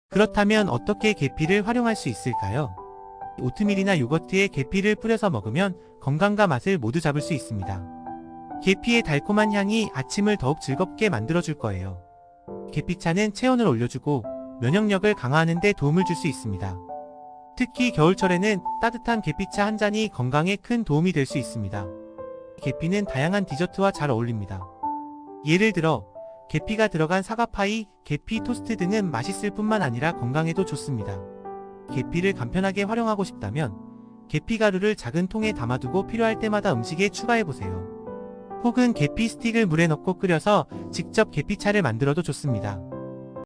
그렇다면 어떻게 계피를 활용할 수 있을까요? 오트밀이나 요거트에 계피를 뿌려서 먹으면 건강과 맛을 모두 잡을 수 있습니다. 계피의 달콤한 향이 아침을 더욱 즐겁게 만들어줄 거예요. 계피차는 체온을 올려주고 면역력을 강화하는 데 도움을 줄 수 있습니다. 특히 겨울철에는 따뜻한 계피차 한 잔이 건강에 큰 도움이 될 수 있습니다. 계피는 다양한 디저트와 잘 어울립니다. 예를 들어 계피가 들어간 사과파이, 계피 토스트 등은 맛있을 뿐만 아니라 건강에도 좋습니다. 계피를 간편하게 활용하고 싶다면 계피 가루를 작은 통에 담아두고 필요할 때마다 음식에 추가해보세요. 혹은 계피 스틱을 물에 넣고 끓여서 직접 계피차를 만들어도 좋습니다.